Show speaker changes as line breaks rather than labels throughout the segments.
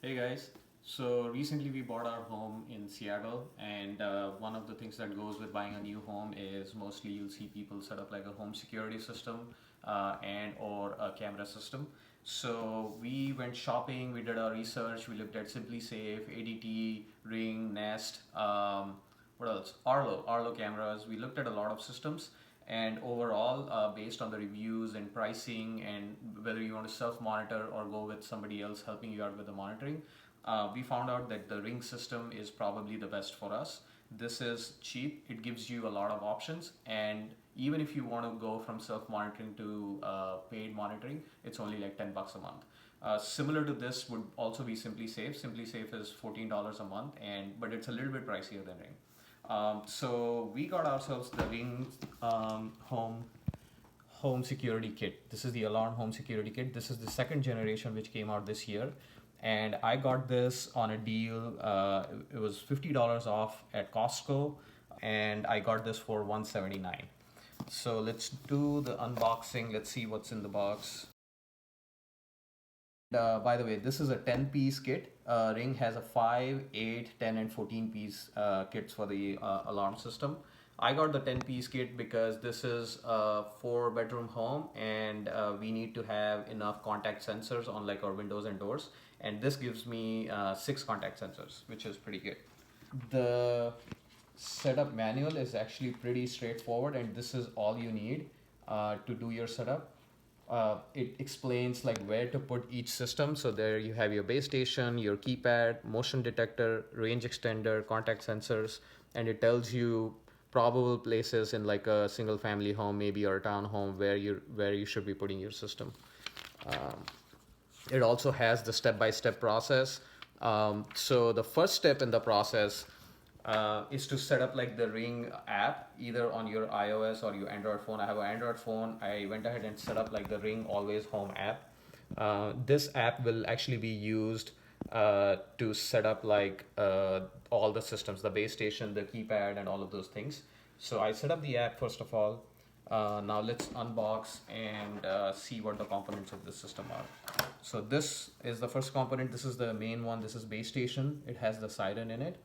Hey guys, so recently we bought our home in Seattle, and one of the things that goes with buying a new home is mostly you'll see people set up like a home security system and or a camera system. So we went shopping, we did our research, we looked at Simply Safe, ADT, Ring, Nest, what else? Arlo cameras. We looked at a lot of systems, and overall, based on the reviews and pricing and whether you want to self-monitor or go with somebody else helping you out with the monitoring, we found out that the Ring system is probably the best for us. This is cheap. It gives you a lot of options, and even if you want to go from self-monitoring to paid monitoring, it's only like $10 a month. Similar to this would also be Simply Safe. Simply Safe is $14 a month, but it's a little bit pricier than Ring. So we got ourselves the Ring home security kit. This is the alarm home security kit. This is the second generation which came out this year, and I got this on a deal. It was $50 off at Costco, and I got this for $179. So let's do the unboxing. Let's see what's in the box. By the way, this is a 10-piece kit. Ring has a 5, 8, 10, and 14-piece kits for the alarm system. I got the 10-piece kit because this is a 4-bedroom home, and we need to have enough contact sensors on like our windows and doors. And this gives me 6 contact sensors, which is pretty good. The setup manual is actually pretty straightforward, and this is all you need to do your setup. It explains like where to put each system. So there you have your base station, your keypad, motion detector, range extender, contact sensors, and it tells you probable places in like a single family home maybe or a town home where you should be putting your system. It also has the step-by-step process. So the first step in the process is to set up like the Ring app either on your iOS or your Android phone. I have an Android phone. I went ahead and set up like the Ring Always Home app. This app will actually be used to set up like all the systems, the base station, the keypad, and all of those things. So I set up the app first of all. Now let's unbox and see what the components of this system are. So this is the first component. This is the main one. This is base station. It has the siren in it.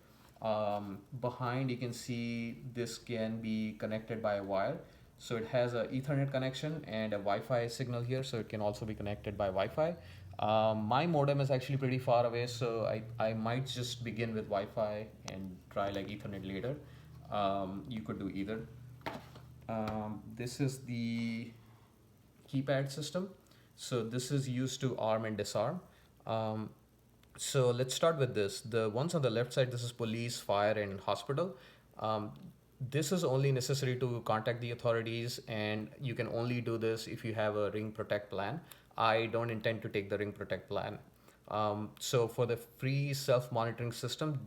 Behind you can see this can be connected by a wire. So it has a Ethernet connection and a Wi-Fi signal here, so it can also be connected by Wi-Fi. My modem is actually pretty far away, so I might just begin with Wi-Fi and try like Ethernet later. You could do either. This is the keypad system. So this is used to arm and disarm. So let's start with this. The ones on the left side, this is police, fire, and hospital. This is only necessary to contact the authorities, and you can only do this if you have a Ring Protect plan. I don't intend to take the Ring Protect plan. So for the free self-monitoring system,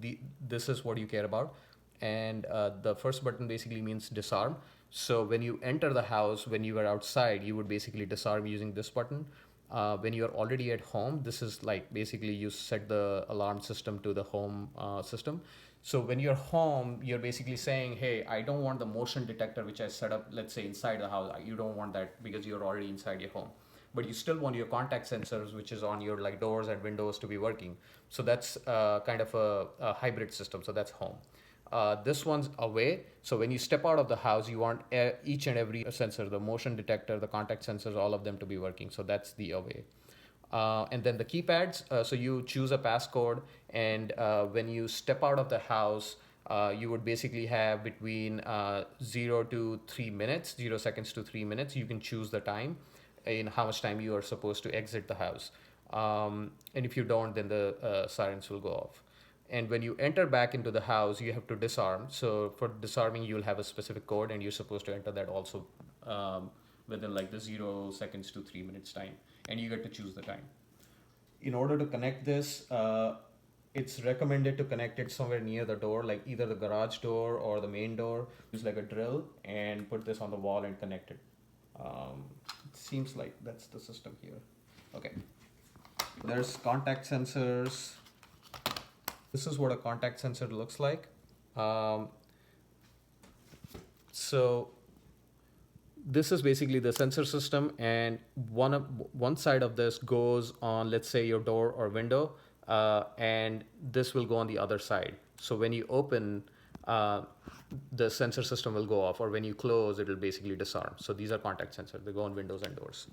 this is what you care about. And the first button basically means disarm. So when you enter the house, when you are outside, you would basically disarm using this button. When you're already at home, this is like basically you set the alarm system to the home system. So when you're home, you're basically saying, hey, I don't want the motion detector which I set up, let's say inside the house. You don't want that because you're already inside your home. But you still want your contact sensors, which is on your like doors and windows, to be working. So that's kind of a hybrid system. So that's home. This one's away. So when you step out of the house, you want each and every sensor, the motion detector, the contact sensors, all of them to be working. So that's the away. And then the keypads, so you choose a passcode, and when you step out of the house, you would basically have between 0 to 3 minutes, 0 seconds to 3 minutes. You can choose the time in how much time you are supposed to exit the house. And if you don't, then the sirens will go off. And when you enter back into the house, you have to disarm. So for disarming, you'll have a specific code, and you're supposed to enter that also within like the 0 seconds to 3 minutes time. And you get to choose the time. In order to connect this, it's recommended to connect it somewhere near the door, like either the garage door or the main door. Use like a drill and put this on the wall and connect it. It seems like that's the system here. Okay. There's contact sensors. This is what a contact sensor looks like. So this is basically the sensor system, and one side of this goes on, let's say, your door or window. and this will go on the other side. So when you open, the sensor system will go off, or when you close, it will basically disarm. So these are contact sensors. They go on windows and doors.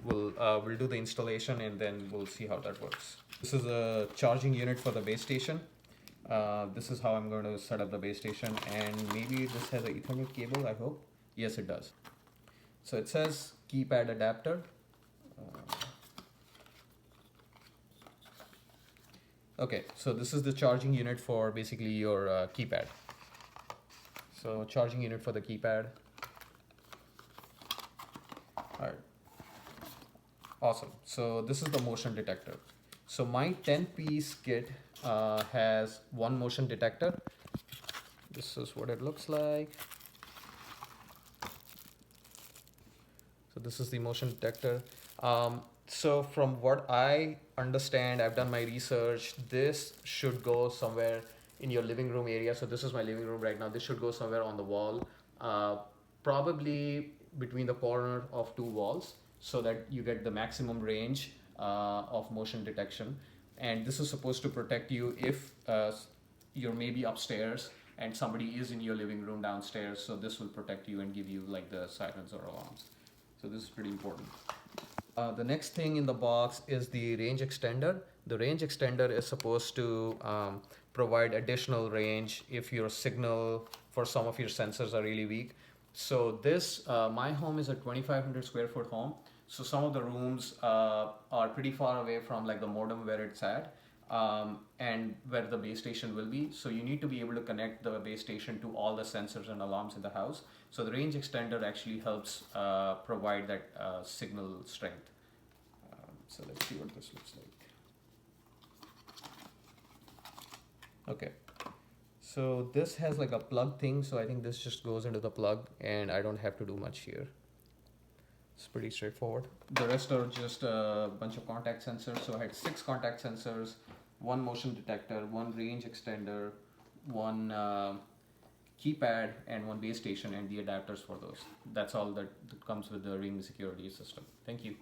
We'll do the installation and then we'll see how that works. This is a charging unit for the base station. This is how I'm going to set up the base station, and maybe this has an Ethernet cable, I hope. Yes, it does. So it says keypad adapter. Okay, so this is the charging unit for basically your keypad. So charging unit for the keypad. All right. Awesome. So this is the motion detector. So my 10-piece kit has one motion detector. This is what it looks like. So this is the motion detector. So from what I understand, I've done my research, this should go somewhere in your living room area. So this is my living room right now. This should go somewhere on the wall, probably between the corner of two walls, so that you get the maximum range of motion detection. And this is supposed to protect you if you're maybe upstairs and somebody is in your living room downstairs. So this will protect you and give you like the sirens or alarms. So this is pretty important. The next thing in the box is the range extender. The range extender is supposed to provide additional range if your signal for some of your sensors are really weak. So this, my home is a 2,500 square foot home. So some of the rooms are pretty far away from like the modem where it's at, and where the base station will be. So you need to be able to connect the base station to all the sensors and alarms in the house. So the range extender actually helps provide that signal strength. So let's see what this looks like. Okay. So this has like a plug thing. So I think this just goes into the plug and I don't have to do much here. It's pretty straightforward. The rest are just a bunch of contact sensors. So I had 6 contact sensors, one motion detector, one range extender, one keypad, and one base station, and the adapters for those. That's all that comes with the Ring security system. Thank you.